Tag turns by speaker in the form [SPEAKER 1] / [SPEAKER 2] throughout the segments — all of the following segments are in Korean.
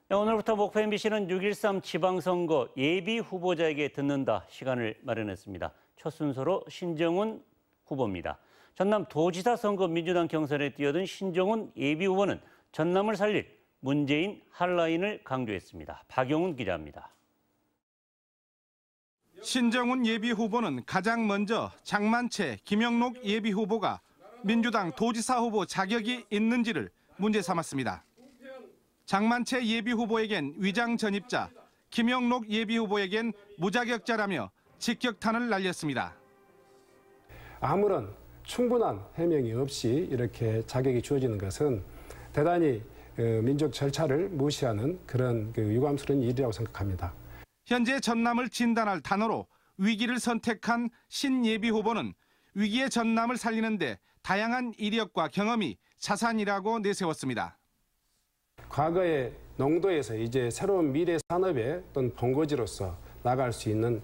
[SPEAKER 1] 네, 오늘부터 목포 MBC는 6.13 지방선거 예비 후보자에게 듣는다 시간을 마련했습니다. 첫 순서로 신정훈 후보입니다. 전남 도지사 선거 민주당 경선에 뛰어든 신정훈 예비 후보는 전남을 살릴 문재인 핫라인을 강조했습니다. 박용훈 기자입니다.
[SPEAKER 2] 신정훈 예비 후보는 가장 먼저 장만채, 김영록 예비 후보가 민주당 도지사 후보 자격이 있는지를 문제 삼았습니다. 장만채 예비 후보에겐 위장 전입자, 김영록 예비 후보에겐 무자격자라며 직격탄을 날렸습니다.
[SPEAKER 3] 아무런 충분한 해명이 없이 이렇게 자격이 주어지는 것은 대단히 민족 절차를 무시하는 그런 유감스러운 일이라고 생각합니다.
[SPEAKER 2] 현재 전남을 진단할 단어로 위기를 선택한 신 예비 후보는 위기의 전남을 살리는데 다양한 이력과 경험이 자산이라고 내세웠습니다.
[SPEAKER 3] 과거의 농도에서 이제 새로운 미래 산업의 어떤 본거지로서 나갈 수 있는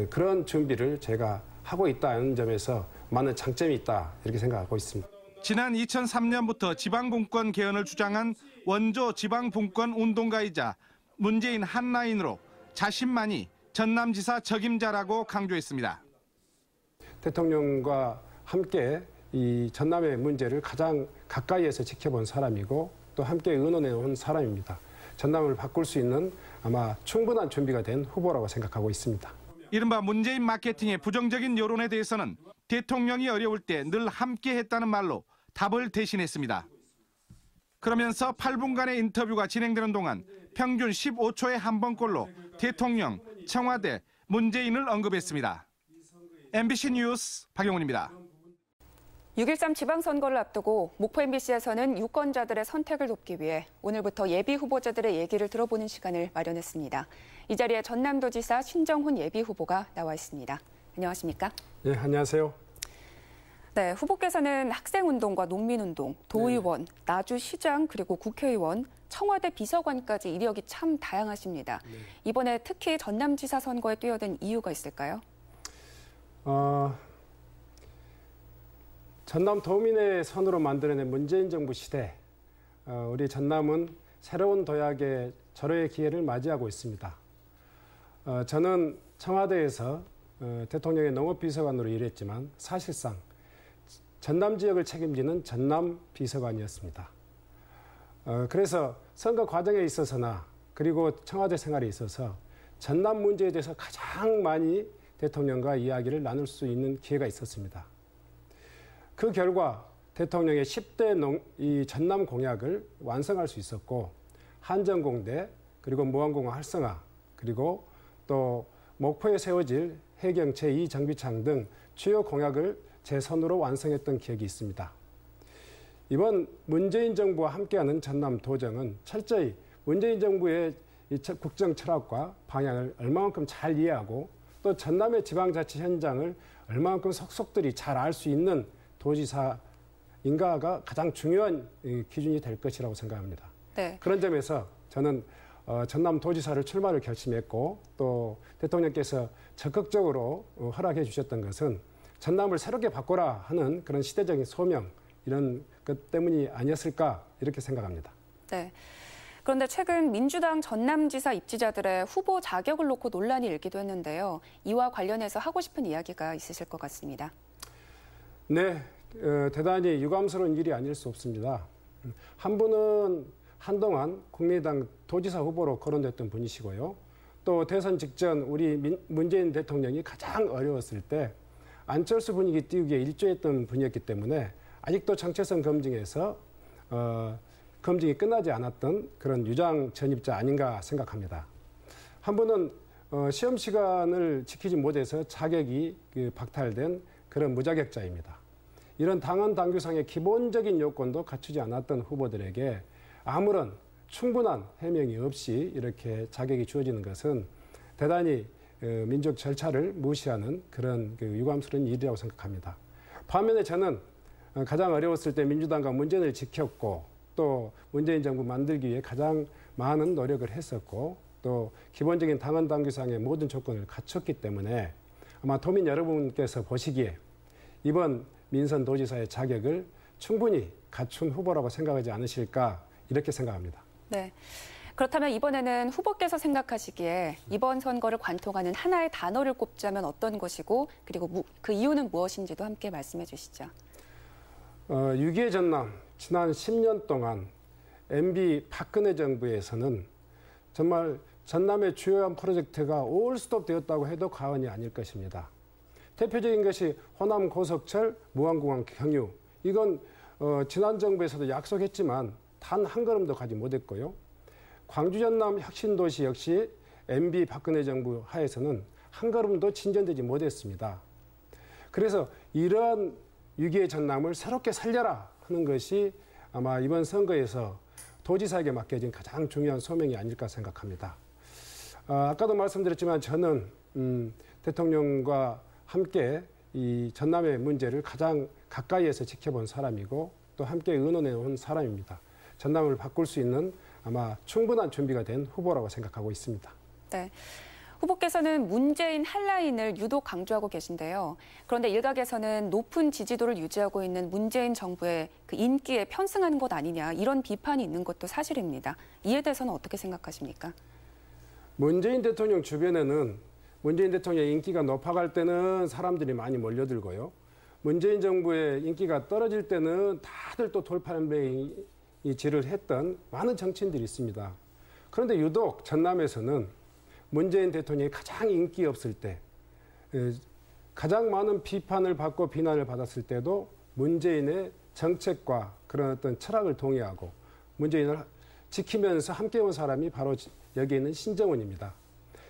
[SPEAKER 3] 그런 준비를 제가 하고 있다는 점에서 많은 장점이 있다 이렇게 생각하고 있습니다.
[SPEAKER 2] 지난 2003년부터 지방분권 개헌을 주장한 원조 지방분권 운동가이자 문재인 핫라인으로 자신만이 전남지사 적임자라고 강조했습니다.
[SPEAKER 3] 대통령과 함께 이 전남의 문제를 가장 가까이에서 지켜본 사람이고 또 함께 의논해 온 사람입니다. 전남을 바꿀 수 있는 아마 충분한 준비가 된 후보라고 생각하고 있습니다.
[SPEAKER 2] 이른바 문재인 마케팅의 부정적인 여론에 대해서는 대통령이 어려울 때 늘 함께했다는 말로 답을 대신했습니다. 그러면서 8분간의 인터뷰가 진행되는 동안 평균 15초에 한 번꼴로 대통령, 청와대, 문재인을 언급했습니다. MBC 뉴스 박용훈입니다.
[SPEAKER 4] 6.13 지방선거를 앞두고 목포 MBC에서는 유권자들의 선택을 돕기 위해 오늘부터 예비 후보자들의 얘기를 들어보는 시간을 마련했습니다. 이 자리에 전남도지사 신정훈 예비 후보가 나와 있습니다. 안녕하십니까?
[SPEAKER 3] 네, 안녕하세요.
[SPEAKER 4] 네, 후보께서는 학생운동과 농민운동, 도의원, 나주시장 그리고 국회의원, 청와대 비서관까지 이력이 참 다양하십니다. 이번에 특히 전남지사 선거에 뛰어든 이유가 있을까요?
[SPEAKER 3] 전남 도민의 선으로 만들어낸 문재인 정부 시대, 우리 전남은 새로운 도약의 절호의 기회를 맞이하고 있습니다. 저는 청와대에서 대통령의 농업비서관으로 일했지만 사실상 전남 지역을 책임지는 전남 비서관이었습니다. 그래서 선거 과정에 있어서나 그리고 청와대 생활에 있어서 전남 문제에 대해서 가장 많이 대통령과 이야기를 나눌 수 있는 기회가 있었습니다. 그 결과 대통령의 10대 이 전남 공약을 완성할 수 있었고 한전공대 그리고 무한공항 활성화 그리고 또 목포에 세워질 해경 제2정비창 등 주요 공약을 제 손으로 완성했던 기억이 있습니다. 이번 문재인 정부와 함께하는 전남 도정은 철저히 문재인 정부의 국정 철학과 방향을 얼마만큼 잘 이해하고 또 전남의 지방자치 현장을 얼마만큼 속속들이 잘 알 수 있는 도지사인가가 가장 중요한 기준이 될 것이라고 생각합니다.
[SPEAKER 4] 네.
[SPEAKER 3] 그런 점에서 저는 전남 도지사를 출마를 결심했고 또 대통령께서 적극적으로 허락해 주셨던 것은 전남을 새롭게 바꿔라 하는 그런 시대적인 소명 이런 것 때문이 아니었을까 이렇게 생각합니다.
[SPEAKER 4] 네. 그런데 최근 민주당 전남지사 입지자들의 후보 자격을 놓고 논란이 일기도 했는데요. 이와 관련해서 하고 싶은 이야기가 있으실 것 같습니다.
[SPEAKER 3] 네, 대단히 유감스러운 일이 아닐 수 없습니다. 한 분은 한동안 국민의당 도지사 후보로 거론됐던 분이시고요. 또 대선 직전 우리 문재인 대통령이 가장 어려웠을 때 안철수 분위기 띄우기에 일조했던 분이었기 때문에 아직도 정체성 검증에서 검증이 끝나지 않았던 그런 유장 전입자 아닌가 생각합니다. 한 분은 시험 시간을 지키지 못해서 자격이 박탈된 그런 무자격자입니다. 이런 당헌 당규상의 기본적인 요건도 갖추지 않았던 후보들에게 아무런 충분한 해명이 없이 이렇게 자격이 주어지는 것은 대단히 민족 절차를 무시하는 그런 유감스러운 일이라고 생각합니다. 반면에 저는 가장 어려웠을 때 민주당과 문재인을 지켰고 또 문재인 정부 만들기 위해 가장 많은 노력을 했었고 또 기본적인 당헌 당규상의 모든 조건을 갖췄기 때문에 아마 도민 여러분께서 보시기에 이번 민선 도지사의 자격을 충분히 갖춘 후보라고 생각하지 않으실까 이렇게 생각합니다.
[SPEAKER 4] 네. 그렇다면 이번에는 후보께서 생각하시기에 이번 선거를 관통하는 하나의 단어를 꼽자면 어떤 것이고 그리고 그 이유는 무엇인지도 함께 말씀해 주시죠.
[SPEAKER 3] 6.25 전남 지난 10년 동안 MB 박근혜 정부에서는 정말 전남의 주요한 프로젝트가 올스톱 되었다고 해도 과언이 아닐 것입니다. 대표적인 것이 호남 고속철 무안공항 경유. 이건 지난 정부에서도 약속했지만 단 한 걸음도 가지 못했고요. 광주 전남 혁신도시 역시 MB 박근혜 정부 하에서는 한 걸음도 진전되지 못했습니다. 그래서 이러한 6.25 전남을 새롭게 살려라 하는 것이 아마 이번 선거에서 도지사에게 맡겨진 가장 중요한 소명이 아닐까 생각합니다. 아까도 말씀드렸지만 저는 대통령과 함께 이 전남의 문제를 가장 가까이에서 지켜본 사람이고 또 함께 의논해 온 사람입니다. 전남을 바꿀 수 있는 아마 충분한 준비가 된 후보라고 생각하고 있습니다.
[SPEAKER 4] 네. 후보께서는 문재인 한라인을 유독 강조하고 계신데요. 그런데 일각에서는 높은 지지도를 유지하고 있는 문재인 정부의 그 인기에 편승하는 것 아니냐 이런 비판이 있는 것도 사실입니다. 이에 대해서는 어떻게 생각하십니까?
[SPEAKER 3] 문재인 대통령 주변에는 문재인 대통령의 인기가 높아갈 때는 사람들이 많이 몰려들고요. 문재인 정부의 인기가 떨어질 때는 다들 또 돌팔매질을 했던 많은 정치인들이 있습니다. 그런데 유독 전남에서는 문재인 대통령이 가장 인기 없을 때, 가장 많은 비판을 받고 비난을 받았을 때도 문재인의 정책과 그런 어떤 철학을 동의하고 문재인을 지키면서 함께 온 사람이 바로 여기 있는 신정훈입니다.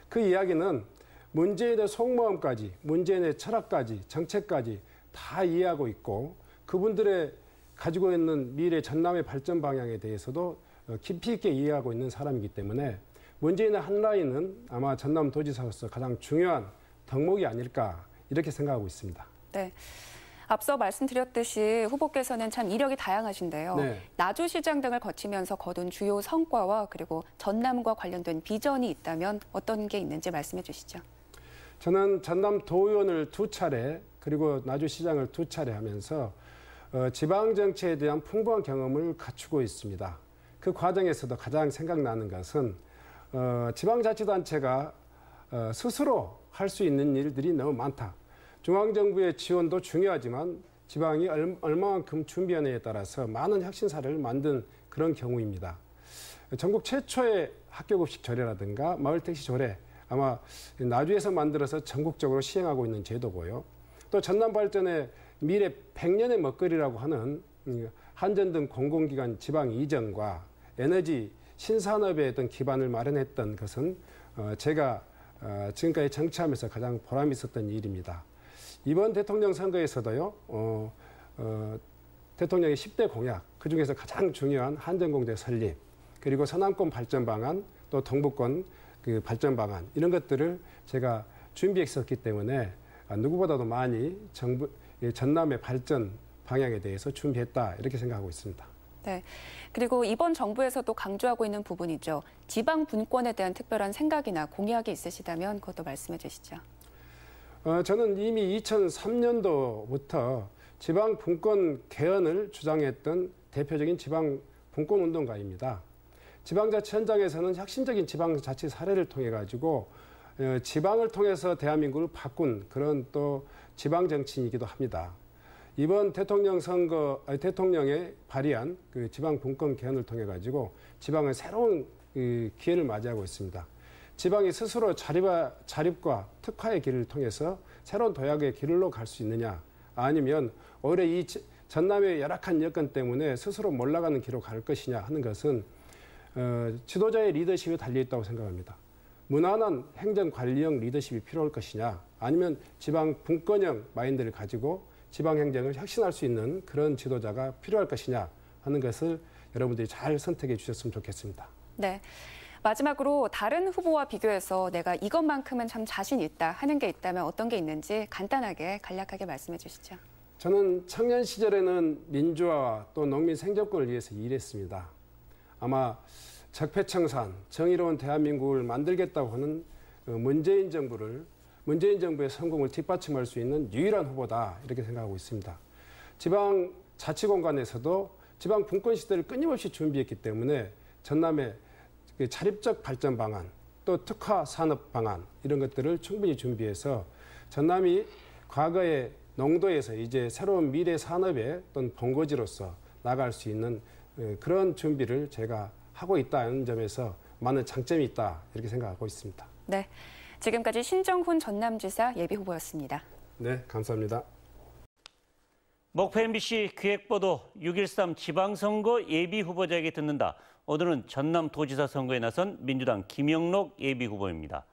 [SPEAKER 3] 그 이야기는 문재인의 속마음까지, 문재인의 철학까지, 정책까지 다 이해하고 있고 그분들의 가지고 있는 미래 전남의 발전 방향에 대해서도 깊이 있게 이해하고 있는 사람이기 때문에 문재인의 한라인은 아마 전남도지사로서 가장 중요한 덕목이 아닐까 이렇게 생각하고 있습니다.
[SPEAKER 4] 네. 앞서 말씀드렸듯이 후보께서는 참 이력이 다양하신데요.
[SPEAKER 3] 네.
[SPEAKER 4] 나주시장 등을 거치면서 거둔 주요 성과와 그리고 전남과 관련된 비전이 있다면 어떤 게 있는지 말씀해 주시죠.
[SPEAKER 3] 저는 전남도의원을 2차례 그리고 나주시장을 2차례 하면서 지방정치에 대한 풍부한 경험을 갖추고 있습니다. 그 과정에서도 가장 생각나는 것은 지방자치단체가 스스로 할 수 있는 일들이 너무 많다. 중앙정부의 지원도 중요하지만 지방이 얼마만큼 준비하느냐에 따라서 많은 혁신사를 만든 그런 경우입니다. 전국 최초의 학교급식 조례라든가 마을택시 조례, 아마 나주에서 만들어서 전국적으로 시행하고 있는 제도고요. 또 전남발전의 미래 100년의 먹거리라고 하는 한전 등 공공기관 지방 이전과 에너지 신산업에 어떤 기반을 마련했던 것은 제가 지금까지 정치하면서 가장 보람 있었던 일입니다. 이번 대통령 선거에서도요, 대통령의 10대 공약, 그중에서 가장 중요한 한전공대 설립, 그리고 서남권 발전 방안, 또 동북권 그 발전 방안, 이런 것들을 제가 준비했었기 때문에 누구보다도 많이 전남의 발전 방향에 대해서 준비했다, 이렇게 생각하고 있습니다.
[SPEAKER 4] 네. 그리고 이번 정부에서도 강조하고 있는 부분이죠. 지방 분권에 대한 특별한 생각이나 공약이 있으시다면 그것도 말씀해 주시죠.
[SPEAKER 3] 저는 이미 2003년도부터 지방 분권 개헌을 주장했던 대표적인 지방 분권 운동가입니다. 지방자치 현장에서는 혁신적인 지방자치 사례를 통해 가지고 지방을 통해서 대한민국을 바꾼 그런 또 지방정치인이기도 합니다. 이번 대통령에 발의한 그 지방 분권 개헌을 통해 가지고 지방은 새로운 기회를 맞이하고 있습니다. 지방이 스스로 자립과 특화의 길을 통해서 새로운 도약의 길로 갈 수 있느냐, 아니면 오히려 이 전남의 열악한 여건 때문에 스스로 몰락하는 길로 갈 것이냐 하는 것은 지도자의 리더십에 달려있다고 생각합니다. 무난한 행정관리형 리더십이 필요할 것이냐, 아니면 지방 분권형 마인드를 가지고 지방 행정을 혁신할 수 있는 그런 지도자가 필요할 것이냐 하는 것을 여러분들이 잘 선택해 주셨으면 좋겠습니다.
[SPEAKER 4] 네. 마지막으로 다른 후보와 비교해서 내가 이것만큼은 참 자신 있다 하는 게 있다면 어떤 게 있는지 간단하게 간략하게 말씀해 주시죠.
[SPEAKER 3] 저는 청년 시절에는 민주화와 또 농민 생존권을 위해서 일했습니다. 아마 적폐청산, 정의로운 대한민국을 만들겠다고 하는 문재인 정부의 성공을 뒷받침할 수 있는 유일한 후보다, 이렇게 생각하고 있습니다. 지방 자치공간에서도 지방 분권 시대를 끊임없이 준비했기 때문에 전남의 그 자립적 발전 방안, 또 특화 산업 방안 이런 것들을 충분히 준비해서 전남이 과거의 농도에서 이제 새로운 미래 산업의 어떤 본거지로서 나갈 수 있는 그런 준비를 제가 하고 있다는 점에서 많은 장점이 있다 이렇게 생각하고 있습니다.
[SPEAKER 4] 네, 지금까지 신정훈 전남지사 예비후보였습니다.
[SPEAKER 3] 네, 감사합니다.
[SPEAKER 1] 목포 MBC 기획보도 6.13 지방선거 예비후보자에게 듣는다. 오늘은 전남도지사 선거에 나선 민주당 김영록 예비후보입니다.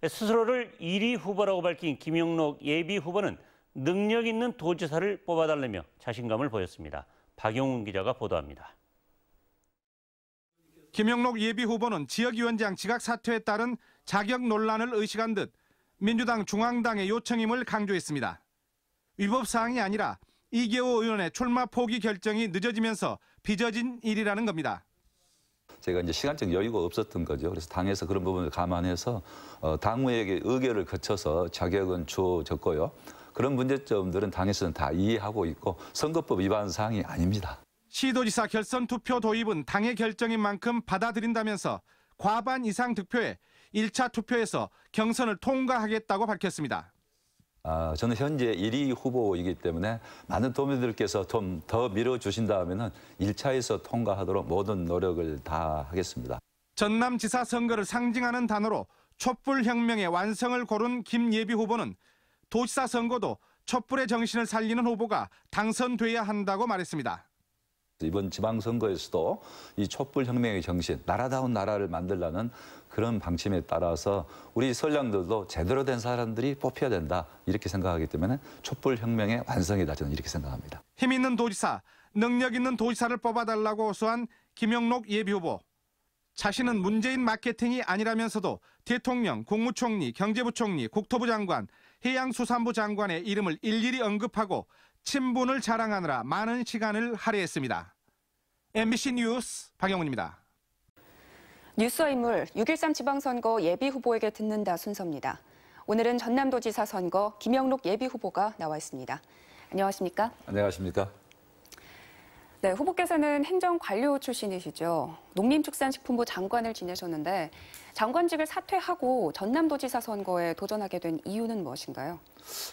[SPEAKER 1] 스스로를 1위 후보라고 밝힌 김영록 예비후보는 능력 있는 도지사를 뽑아달라며 자신감을 보였습니다. 박용훈 기자가 보도합니다.
[SPEAKER 2] 김영록 예비후보는 지역위원장 지각 사퇴에 따른 자격 논란을 의식한 듯 민주당 중앙당의 요청임을 강조했습니다. 위법 사항이 아니라 이계호 의원의 출마 포기 결정이 늦어지면서 빚어진 일이라는 겁니다.
[SPEAKER 5] 제가 이제 시간적 여유가 없었던 거죠. 그래서 당에서 그런 부분을 감안해서 당무에게 의결을 거쳐서 자격은 주어졌고요. 그런 문제점들은 당에서는 다 이해하고 있고 선거법 위반 사항이 아닙니다.
[SPEAKER 2] 시도지사 결선 투표 도입은 당의 결정인 만큼 받아들인다면서 과반 이상 득표에 1차 투표에서 경선을 통과하겠다고 밝혔습니다.
[SPEAKER 5] 저는 현재 1위 후보이기 때문에 많은 도민들께서 좀 더 밀어주신다면은 1차에서 통과하도록 모든 노력을 다하겠습니다.
[SPEAKER 2] 전남지사 선거를 상징하는 단어로 촛불혁명의 완성을 고른 김 예비후보는 도지사 선거도 촛불의 정신을 살리는 후보가 당선돼야 한다고 말했습니다.
[SPEAKER 5] 이번 지방선거에서도 이 촛불혁명의 정신, 나라다운 나라를 만들라는 그런 방침에 따라서 우리 선량들도 제대로 된 사람들이 뽑혀야 된다 이렇게 생각하기 때문에 촛불혁명의 완성이다 저는 이렇게 생각합니다.
[SPEAKER 2] 힘 있는 도지사, 능력 있는 도지사를 뽑아달라고 호소한 김영록 예비후보. 자신은 문재인 마케팅이 아니라면서도 대통령, 국무총리, 경제부총리, 국토부 장관, 해양수산부 장관의 이름을 일일이 언급하고 친분을 자랑하느라 많은 시간을 할애했습니다. MBC 뉴스 박영훈입니다.
[SPEAKER 4] 뉴스와 인물 6.13 지방선거 예비후보에게 듣는다 순서입니다. 오늘은 전남도지사 선거 김영록 예비후보가 나와 있습니다. 안녕하십니까?
[SPEAKER 5] 안녕하십니까?
[SPEAKER 4] 네, 후보께서는 행정관료 출신이시죠. 농림축산식품부 장관을 지내셨는데 장관직을 사퇴하고 전남도지사 선거에 도전하게 된 이유는 무엇인가요?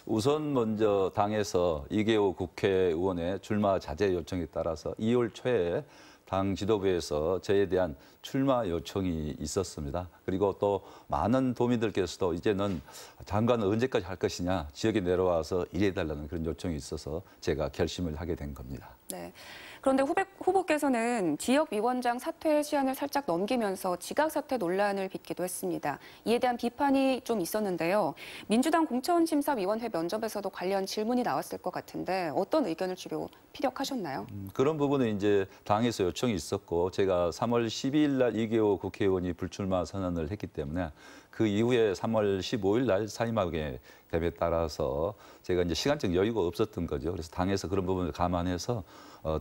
[SPEAKER 5] 우선 먼저 당에서 이계호 국회의원의 출마 자제 요청에 따라서 2월 초에 당 지도부에서 저에 대한 출마 요청이 있었습니다. 그리고 또 많은 도민들께서도 이제는 장관은 언제까지 할 것이냐, 지역에 내려와서 일해달라는 그런 요청이 있어서 제가 결심을 하게 된 겁니다.
[SPEAKER 4] 네. 그런데 후보께서는 지역위원장 사퇴 시한을 살짝 넘기면서 지각사퇴 논란을 빚기도 했습니다. 이에 대한 비판이 좀 있었는데요. 민주당 공천심사위원회 면접에서도 관련 질문이 나왔을 것 같은데 어떤 의견을 주로 피력하셨나요?
[SPEAKER 5] 그런 부분은 이제 당에서 요청이 있었고 제가 3월 12일 날 이계호 국회의원이 불출마 선언을 했기 때문에 그 이후에 3월 15일 날 사임하게 됨에 따라서 제가 이제 시간적 여유가 없었던 거죠. 그래서 당에서 그런 부분을 감안해서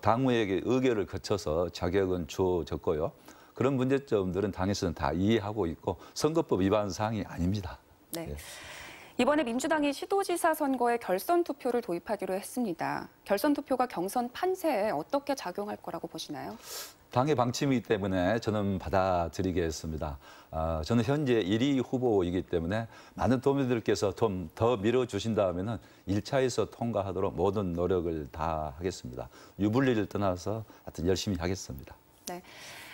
[SPEAKER 5] 당무에게 의결을 거쳐서 자격은 주어졌고요. 그런 문제점들은 당에서는 다 이해하고 있고 선거법 위반 사항이 아닙니다.
[SPEAKER 4] 네.
[SPEAKER 5] 네.
[SPEAKER 4] 이번에 민주당이 시도지사 선거에 결선 투표를 도입하기로 했습니다. 결선 투표가 경선 판세에 어떻게 작용할 거라고 보시나요?
[SPEAKER 5] 당의 방침이기 때문에 저는 받아들이겠습니다. 저는 현재 1위 후보이기 때문에 많은 도민들께서 좀 더 밀어주신다면은 1차에서 통과하도록 모든 노력을 다하겠습니다. 유불리를 떠나서 하여튼 열심히 하겠습니다.
[SPEAKER 4] 네.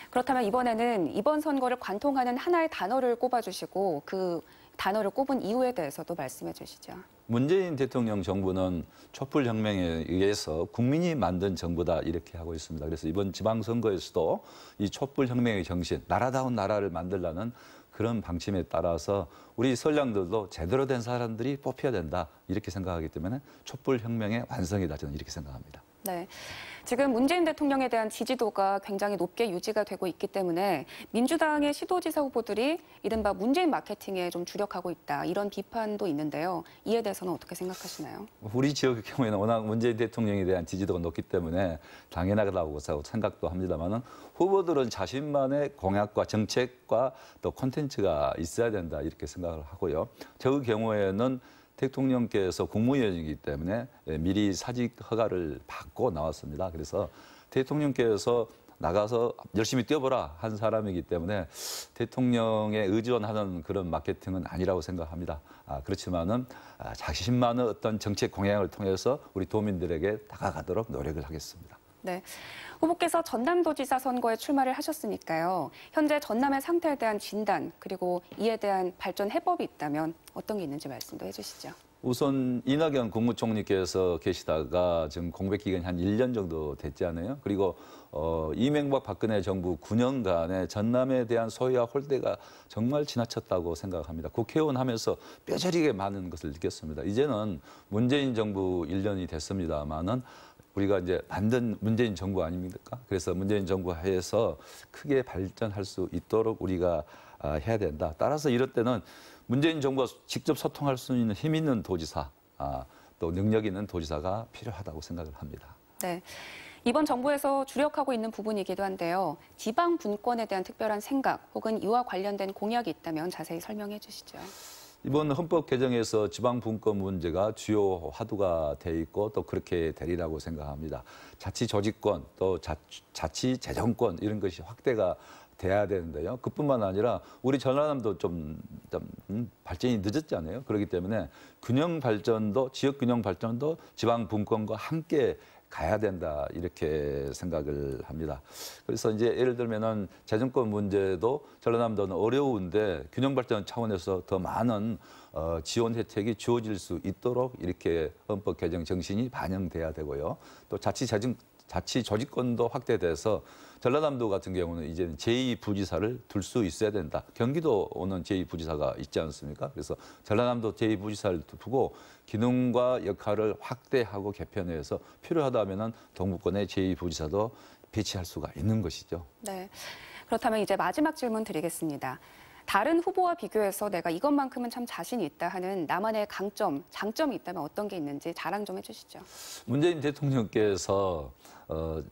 [SPEAKER 4] 그렇다면 이번에는 이번 선거를 관통하는 하나의 단어를 꼽아주시고 그 단어를 꼽은 이유에 대해서도 말씀해 주시죠.
[SPEAKER 5] 문재인 대통령 정부는 촛불혁명에 의해서 국민이 만든 정부다 이렇게 하고 있습니다. 그래서 이번 지방선거에서도 이 촛불혁명의 정신, 나라다운 나라를 만들라는 그런 방침에 따라서 우리 선량들도 제대로 된 사람들이 뽑혀야 된다 이렇게 생각하기 때문에 촛불혁명의 완성이다 저는 이렇게 생각합니다.
[SPEAKER 4] 네. 지금 문재인 대통령에 대한 지지도가 굉장히 높게 유지가 되고 있기 때문에 민주당의 시도지사 후보들이 이른바 문재인 마케팅에 좀 주력하고 있다 이런 비판도 있는데요. 이에 대해서는 어떻게 생각하시나요?
[SPEAKER 5] 우리 지역의 경우에는 워낙 문재인 대통령에 대한 지지도가 높기 때문에 당연하다고 생각도 합니다만은 후보들은 자신만의 공약과 정책과 또 콘텐츠가 있어야 된다 이렇게 생각을 하고요. 저 경우에는 대통령께서 국무위원이기 때문에 미리 사직 허가를 받고 나왔습니다. 그래서 대통령께서 나가서 열심히 뛰어보라 한 사람이기 때문에 대통령에 의존하는 그런 마케팅은 아니라고 생각합니다. 그렇지만은 자신만의 어떤 정책 공약을 통해서 우리 도민들에게 다가가도록 노력을 하겠습니다.
[SPEAKER 4] 네. 후보께서 전남도지사 선거에 출마를 하셨으니까요. 현재 전남의 상태에 대한 진단 그리고 이에 대한 발전 해법이 있다면 어떤 게 있는지 말씀도 해주시죠.
[SPEAKER 5] 우선 이낙연 국무총리께서 계시다가 지금 공백 기간이 한 1년 정도 됐지 않아요? 그리고 이명박 박근혜 정부 9년간의 전남에 대한 소외와 홀대가 정말 지나쳤다고 생각합니다. 국회의원 하면서 뼈저리게 많은 것을 느꼈습니다. 이제는 문재인 정부 1년이 됐습니다만은 우리가 이제 만든 문재인 정부 아닙니까? 그래서 문재인 정부 하에서 크게 발전할 수 있도록 우리가 해야 된다. 따라서 이럴 때는 문재인 정부와 직접 소통할 수 있는 힘 있는 도지사, 또 능력 있는 도지사가 필요하다고 생각을 합니다.
[SPEAKER 4] 네. 이번 정부에서 주력하고 있는 부분이기도 한데요. 지방 분권에 대한 특별한 생각 혹은 이와 관련된 공약이 있다면 자세히 설명해 주시죠.
[SPEAKER 5] 이번 헌법 개정에서 지방 분권 문제가 주요 화두가 돼 있고 또 그렇게 되리라고 생각합니다. 자치 조직권 또 자치 재정권 이런 것이 확대가 돼야 되는데요. 그뿐만 아니라 우리 전라남도 좀 발전이 늦었잖아요. 그렇기 때문에 균형 발전도 지역 균형 발전도 지방 분권과 함께 가야 된다 이렇게 생각을 합니다. 그래서 이제 예를 들면은 재정권 문제도 전라남도는 어려운데 균형 발전 차원에서 더 많은 지원 혜택이 주어질 수 있도록 이렇게 헌법 개정 정신이 반영돼야 되고요. 또 자치 조직권도 확대돼서 전라남도 같은 경우는 이제 제2부지사를 둘 수 있어야 된다. 경기도는 제2부지사가 있지 않습니까? 그래서 전라남도 제2부지사를 두고 기능과 역할을 확대하고 개편해서 필요하다면은 동부권의 제2부지사도 배치할 수가 있는 것이죠.
[SPEAKER 4] 네. 그렇다면 이제 마지막 질문 드리겠습니다. 다른 후보와 비교해서 내가 이것만큼은 참 자신이 있다 하는 나만의 강점, 장점이 있다면 어떤 게 있는지 자랑 좀 해주시죠.
[SPEAKER 5] 문재인 대통령께서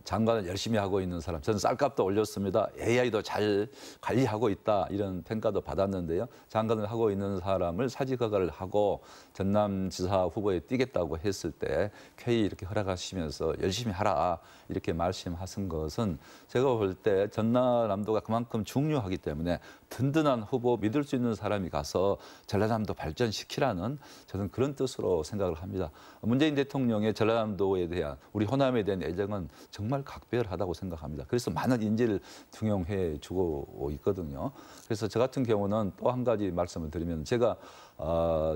[SPEAKER 5] 장관을 열심히 하고 있는 사람, 저는 쌀값도 올렸습니다. AI도 잘 관리하고 있다 이런 평가도 받았는데요. 장관을 하고 있는 사람을 사직허가를 하고 전남지사 후보에 뛰겠다고 했을 때 쾌히 이렇게 허락하시면서 열심히 하라 이렇게 말씀하신 것은 제가 볼 때 전라남도가 그만큼 중요하기 때문에 든든한 후보 믿을 수 있는 사람이 가서 전라남도 발전시키라는 저는 그런 뜻으로 생각을 합니다. 문재인 대통령의 전라남도에 대한 우리 호남에 대한 애정은 정말 각별하다고 생각합니다. 그래서 많은 인재를 등용해 주고 있거든요. 그래서 저 같은 경우는 또 한 가지 말씀을 드리면 제가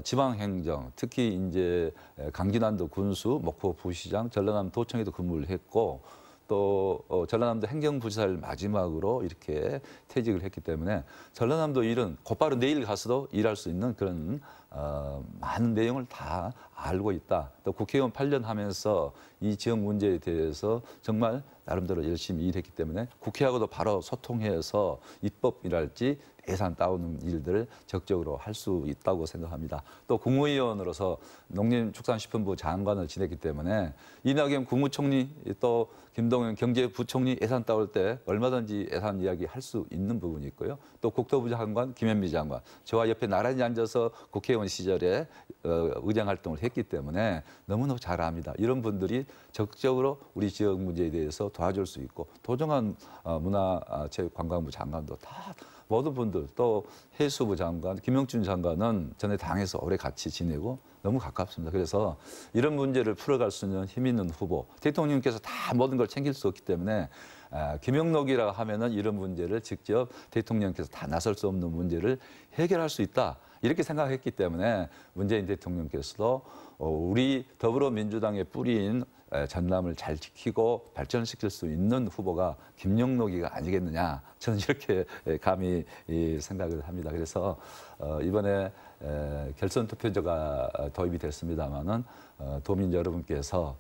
[SPEAKER 5] 지방행정, 특히 이제 강진안도 군수, 목포 부시장, 전라남 도청에도 근무를 했고 또 전라남도 행정부지사를 마지막으로 이렇게 퇴직을 했기 때문에 전라남도 일은 곧바로 내일 가서도 일할 수 있는 그런 많은 내용을 다 알고 있다. 또 국회의원 8년 하면서 이 지역 문제에 대해서 정말 나름대로 열심히 일했기 때문에 국회하고도 바로 소통해서 입법이랄지 예산 따오는 일들을 적극적으로 할 수 있다고 생각합니다. 또 국무위원으로서 농림축산식품부 장관을 지냈기 때문에 이낙연 국무총리 또 김동연 경제부총리 예산 따올 때 얼마든지 예산 이야기 할 수 있는 부분이 있고요. 또 국토부 장관 김현미 장관 저와 옆에 나란히 앉아서 국회의원 시절에 의장 활동을 했기 때문에 너무너무 잘 압니다. 이런 분들이 적극적으로 우리 지역 문제에 대해서 도와줄 수 있고 도정한 문화체육관광부 장관도 다 모든 분들 또 해수부 장관, 김영춘 장관은 전에 당에서 오래 같이 지내고 너무 가깝습니다. 그래서 이런 문제를 풀어갈 수 있는 힘 있는 후보, 대통령께서 다 모든 걸 챙길 수 없기 때문에 김영록이라 하면은 이런 문제를 직접 대통령께서 다 나설 수 없는 문제를 해결할 수 있다. 이렇게 생각했기 때문에 문재인 대통령께서도 우리 더불어민주당의 뿌리인 전남을 잘 지키고 발전시킬 수 있는 후보가 김영록이가 아니겠느냐 저는 이렇게 감히 생각을 합니다. 그래서 이번에 결선 투표제가 도입이 됐습니다마는 도민 여러분께서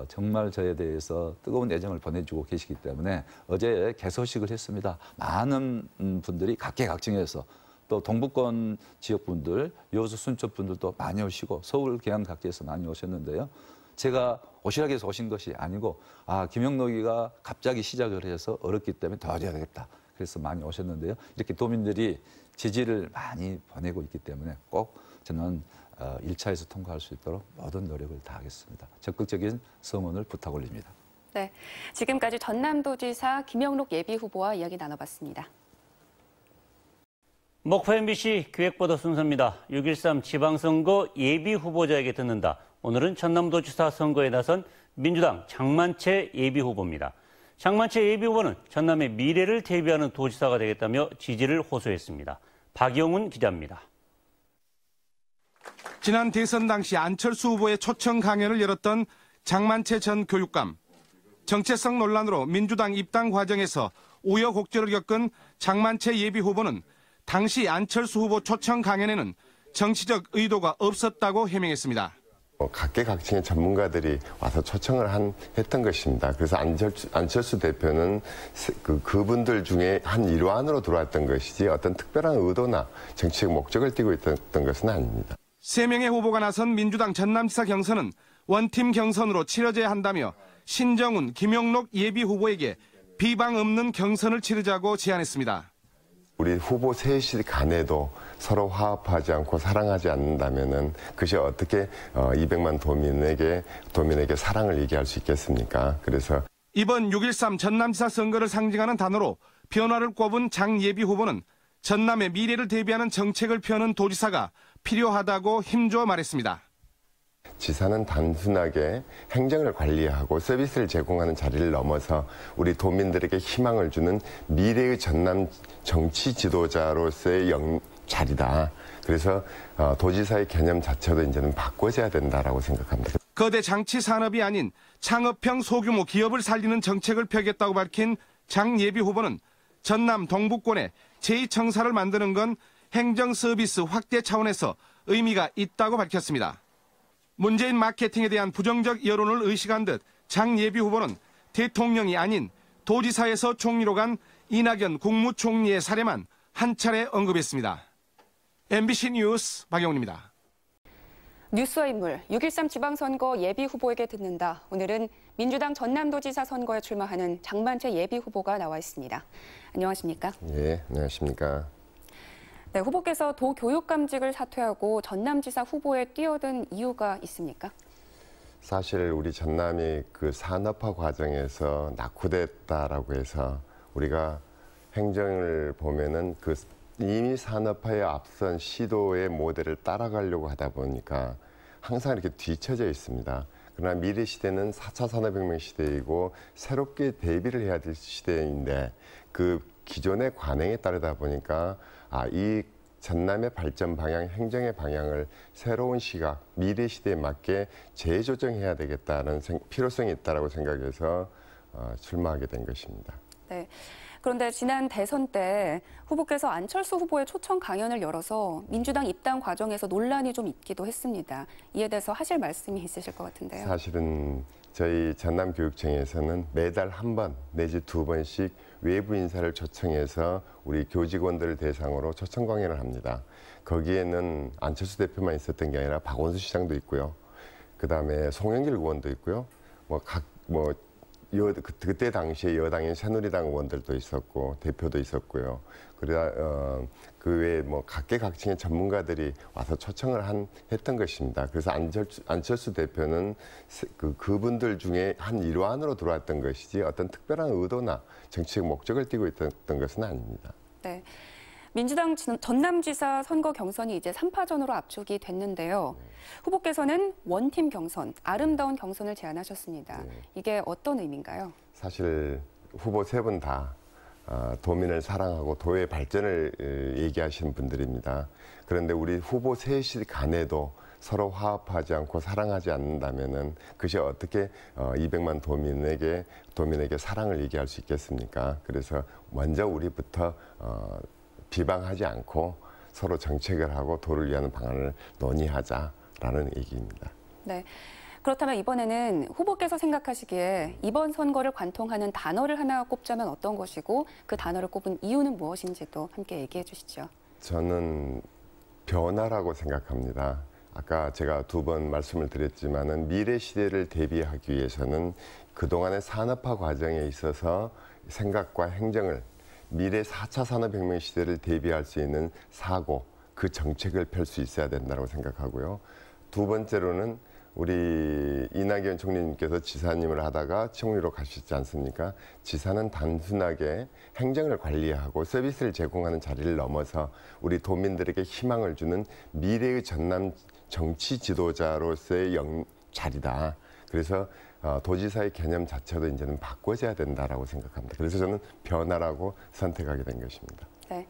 [SPEAKER 5] 정말 저에 대해서 뜨거운 애정을 보내주고 계시기 때문에 어제 개소식을 했습니다. 많은 분들이 각계각층에서 또 동부권 지역분들, 여수 순천분들도 많이 오시고 서울 계양 각지에서 많이 오셨는데요. 제가 오시라고 해서 오신 것이 아니고 김영록이가 갑자기 시작을 해서 어렵기 때문에 도와줘야 되겠다. 그래서 많이 오셨는데요. 이렇게 도민들이 지지를 많이 보내고 있기 때문에 꼭 저는 1차에서 통과할 수 있도록 모든 노력을 다하겠습니다. 적극적인 성원을 부탁 올립니다.
[SPEAKER 4] 네, 지금까지 전남도지사 김영록 예비후보와 이야기 나눠봤습니다.
[SPEAKER 1] 목포 MBC 기획보도 순서입니다. 6.13 지방선거 예비후보자에게 듣는다. 오늘은 전남도지사 선거에 나선 민주당 장만채 예비후보입니다. 장만채 예비후보는 전남의 미래를 대비하는 도지사가 되겠다며 지지를 호소했습니다. 박영훈 기자입니다.
[SPEAKER 2] 지난 대선 당시 안철수 후보의 초청 강연을 열었던 장만채 전 교육감. 정체성 논란으로 민주당 입당 과정에서 우여곡절을 겪은 장만채 예비후보는 당시 안철수 후보 초청 강연에는 정치적 의도가 없었다고 해명했습니다.
[SPEAKER 6] 각계각층의 전문가들이 와서 초청을 했던 것입니다. 그래서 안철수 대표는 그분들 중에 한 일환으로 들어왔던 것이지 어떤 특별한 의도나 정치적 목적을 띠고 있던 것은 아닙니다.
[SPEAKER 2] 3명의 후보가 나선 민주당 전남지사 경선은 원팀 경선으로 치러져야 한다며 신정훈, 김영록 예비후보에게 비방 없는 경선을 치르자고 제안했습니다.
[SPEAKER 6] 우리 후보 셋이 간에도 서로 화합하지 않고 사랑하지 않는다면은 그것이 어떻게 200만 도민에게 사랑을 얘기할 수 있겠습니까? 그래서
[SPEAKER 2] 이번 6.13 전남지사 선거를 상징하는 단어로 변화를 꼽은 장 예비후보는 전남의 미래를 대비하는 정책을 펴는 도지사가 필요하다고 힘주어 말했습니다.
[SPEAKER 6] 지사는 단순하게 행정을 관리하고 서비스를 제공하는 자리를 넘어서 우리 도민들에게 희망을 주는 미래의 전남 정치 지도자로서의 자리다. 그래서 도지사의 개념 자체도 이제는 바꿔줘야 된다라고 생각합니다.
[SPEAKER 2] 거대 장치 산업이 아닌 창업형 소규모 기업을 살리는 정책을 펴겠다고 밝힌 장 예비 후보는 전남 동북권에 제2청사를 만드는 건 행정 서비스 확대 차원에서 의미가 있다고 밝혔습니다. 문재인 마케팅에 대한 부정적 여론을 의식한 듯 장 예비 후보는 대통령이 아닌 도지사에서 총리로 간 이낙연 국무총리의 사례만 한 차례 언급했습니다. MBC 뉴스 박영훈입니다.
[SPEAKER 4] 뉴스와 인물 6.13 지방선거 예비후보에게 듣는다. 오늘은 민주당 전남도지사 선거에 출마하는 장만채 예비후보가 나와 있습니다. 안녕하십니까?
[SPEAKER 6] 예, 안녕하십니까?
[SPEAKER 4] 네, 후보께서 도교육감직을 사퇴하고 전남지사 후보에 뛰어든 이유가 있습니까?
[SPEAKER 6] 사실 우리 전남이 그 산업화 과정에서 낙후됐다라고 해서 우리가 행정을 보면은 그 이미 산업화에 앞선 시도의 모델을 따라가려고 하다 보니까 항상 이렇게 뒤처져 있습니다. 그러나 미래 시대는 4차 산업혁명 시대이고 새롭게 대비를 해야 될 시대인데 그 기존의 관행에 따르다 보니까 이 전남의 발전 방향, 행정의 방향을 새로운 시각, 미래 시대에 맞게 재조정해야 되겠다는 필요성이 있다고 생각해서 출마하게 된 것입니다.
[SPEAKER 4] 네. 그런데 지난 대선 때 후보께서 안철수 후보의 초청 강연을 열어서 민주당 입당 과정에서 논란이 좀 있기도 했습니다. 이에 대해서 하실 말씀이 있으실 것 같은데요.
[SPEAKER 6] 사실은 저희 전남교육청에서는 매달 한 번 내지 2번씩 외부 인사를 초청해서 우리 교직원들을 대상으로 초청 강연을 합니다. 거기에는 안철수 대표만 있었던 게 아니라 박원순 시장도 있고요. 그다음에 송영길 의원도 있고요. 그때 당시에 여당인 새누리당 의원들도 있었고 대표도 있었고요. 그 외에 각계각층의 전문가들이 와서 초청을 했던 것입니다. 그래서 안철수 대표는 그분들 중에 한 일환으로 들어왔던 것이지 어떤 특별한 의도나 정치적 목적을 띠고 있던 것은 아닙니다.
[SPEAKER 4] 네. 민주당 전남지사 선거 경선이 이제 3파전으로 압축이 됐는데요. 후보께서는 원팀 경선, 아름다운 경선을 제안하셨습니다. 이게 어떤 의미인가요?
[SPEAKER 6] 사실 후보 3분 다 도민을 사랑하고 도의 발전을 얘기하시는 분들입니다. 그런데 우리 후보 셋이 간에도 서로 화합하지 않고 사랑하지 않는다면은 그것이 어떻게 200만 도민에게 사랑을 얘기할 수 있겠습니까? 그래서 먼저 우리부터 비방하지 않고 서로 정책을 하고 도를 위한 방안을 논의하자라는 얘기입니다.
[SPEAKER 4] 네. 그렇다면 이번에는 후보께서 생각하시기에 이번 선거를 관통하는 단어를 하나 꼽자면 어떤 것이고 그 단어를 꼽은 이유는 무엇인지도 함께 얘기해 주시죠.
[SPEAKER 6] 저는 변화라고 생각합니다. 아까 제가 2번 말씀을 드렸지만은 미래 시대를 대비하기 위해서는 그동안의 산업화 과정에 있어서 생각과 행정을 미래 4차 산업혁명 시대를 대비할 수 있는 사고, 그 정책을 펼 수 있어야 된다고 생각하고요. 2번째로는 우리 이낙연 총리님께서 지사님을 하다가 총리로 가셨지 않습니까? 지사는 단순하게 행정을 관리하고 서비스를 제공하는 자리를 넘어서 우리 도민들에게 희망을 주는 미래의 전남 정치 지도자로서의 자리다. 그래서 도지사의 개념 자체도 이제는 바꿔져야 된다라고 생각합니다. 그래서 저는 변화라고 선택하게 된 것입니다.
[SPEAKER 4] 네.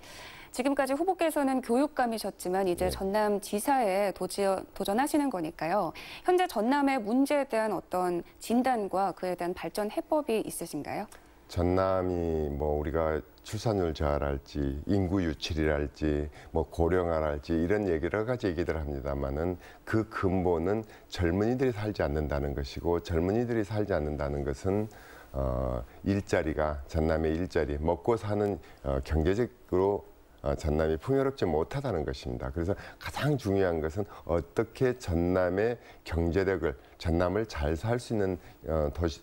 [SPEAKER 4] 지금까지 후보께서는 교육감이셨지만 이제 전남지사에 도전하시는 거니까요. 현재 전남의 문제에 대한 어떤 진단과 그에 대한 발전 해법이 있으신가요?
[SPEAKER 6] 전남이 뭐 우리가 출산율 저하랄지 인구 유출이랄지 뭐 고령화랄지 이런 여러 가지 얘기들 합니다만은 그 근본은 젊은이들이 살지 않는다는 것이고 젊은이들이 살지 않는다는 것은 일자리가 전남의 일자리 먹고 사는 경제적으로 전남이 풍요롭지 못하다는 것입니다. 그래서 가장 중요한 것은 어떻게 전남의 경제력을, 전남을 잘 살 수 있는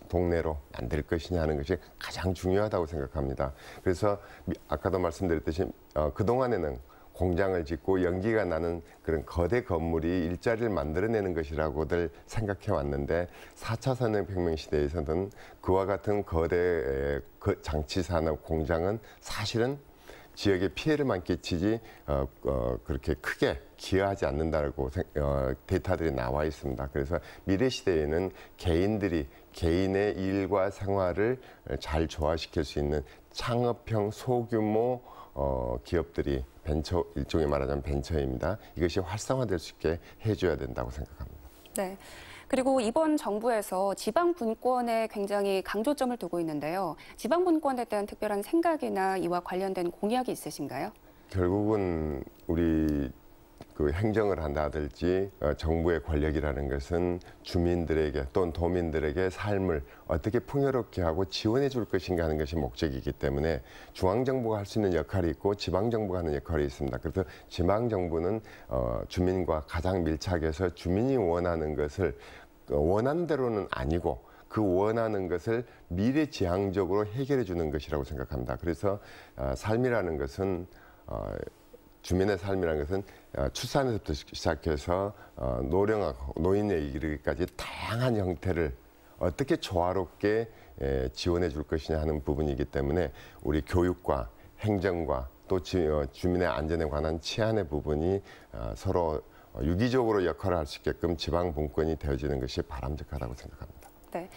[SPEAKER 6] 동네로 만들 것이냐 하는 것이 가장 중요하다고 생각합니다. 그래서 아까도 말씀드렸듯이 그동안에는 공장을 짓고 연기가 나는 그런 거대 건물이 일자리를 만들어내는 것이라고들 생각해 왔는데 4차 산업혁명 시대에서는 그와 같은 거대 장치산업 공장은 사실은 지역에 피해를만 끼치지 그렇게 크게 기여하지 않는다고 데이터들이 나와 있습니다. 그래서 미래 시대에는 개인들이 개인의 일과 생활을 잘 조화시킬 수 있는 창업형 소규모 기업들이 벤처, 일종의 말하자면 벤처입니다. 이것이 활성화될 수 있게 해줘야 된다고 생각합니다.
[SPEAKER 4] 네. 그리고 이번 정부에서 지방 분권에 굉장히 강조점을 두고 있는데요. 지방 분권에 대한 특별한 생각이나 이와 관련된 공약이 있으신가요?
[SPEAKER 6] 결국은 우리 그 행정을 한다든지 정부의 권력이라는 것은 주민들에게 또는 도민들에게 삶을 어떻게 풍요롭게 하고 지원해 줄 것인가 하는 것이 목적이기 때문에 중앙정부가 할 수 있는 역할이 있고 지방정부가 하는 역할이 있습니다. 그래서 지방정부는 주민과 가장 밀착해서 주민이 원하는 것을 원하는 대로는 아니고 그 원하는 것을 미래지향적으로 해결해 주는 것이라고 생각합니다. 그래서 삶이라는 것은 주민의 삶이라는 것은 출산에서부터 시작해서 노령하고 노인에 이르기까지 다양한 형태를 어떻게 조화롭게 지원해 줄 것이냐 하는 부분이기 때문에 우리 교육과 행정과 또 주민의 안전에 관한 치안의 부분이 서로 유기적으로 역할을 할 수 있게끔 지방 분권이 되어지는 것이 바람직하다고 생각합니다.
[SPEAKER 4] 네.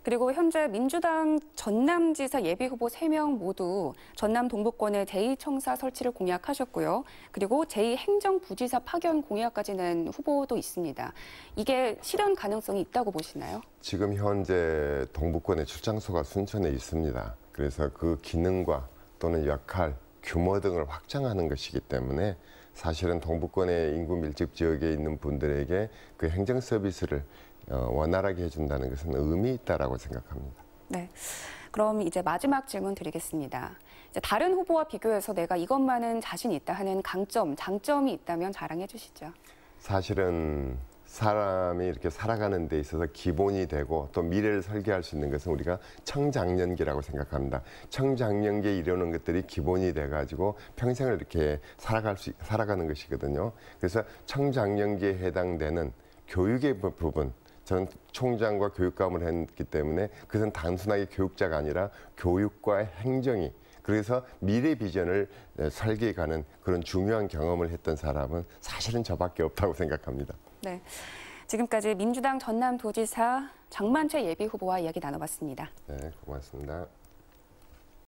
[SPEAKER 4] 그리고 현재 민주당 전남지사 예비후보 3명 모두 전남 동부권의 제2청사 설치를 공약하셨고요. 그리고 제2행정부지사 파견 공약까지 낸 후보도 있습니다. 이게 실현 가능성이 있다고 보시나요?
[SPEAKER 6] 지금 현재 동부권의 출장소가 순천에 있습니다. 그래서 그 기능과 또는 역할, 규모 등을 확장하는 것이기 때문에 사실은 동부권의 인구 밀집 지역에 있는 분들에게 그 행정 서비스를 원활하게 해준다는 것은 의미 있다라고 생각합니다.
[SPEAKER 4] 네, 그럼 이제 마지막 질문 드리겠습니다. 이제 다른 후보와 비교해서 내가 이것만은 자신 있다 하는 강점, 장점이 있다면 자랑해 주시죠. 사실은
[SPEAKER 6] 사람이 이렇게 살아가는 데 있어서 기본이 되고 또 미래를 설계할 수 있는 것은 우리가 청장년기라고 생각합니다. 청장년기에 이르는 것들이 기본이 돼가지고 평생을 이렇게 살아가는 것이거든요. 그래서 청장년기에 해당되는 교육의 부분, 저는 총장과 교육감을 했기 때문에 그것은 단순하게 교육자가 아니라 교육과 행정이 그래서 미래 비전을 설계해가는 그런 중요한 경험을 했던 사람은 사실은 저밖에 없다고 생각합니다.
[SPEAKER 4] 네, 지금까지 민주당 전남도지사 장만채 예비후보와 이야기 나눠봤습니다.
[SPEAKER 6] 네, 고맙습니다.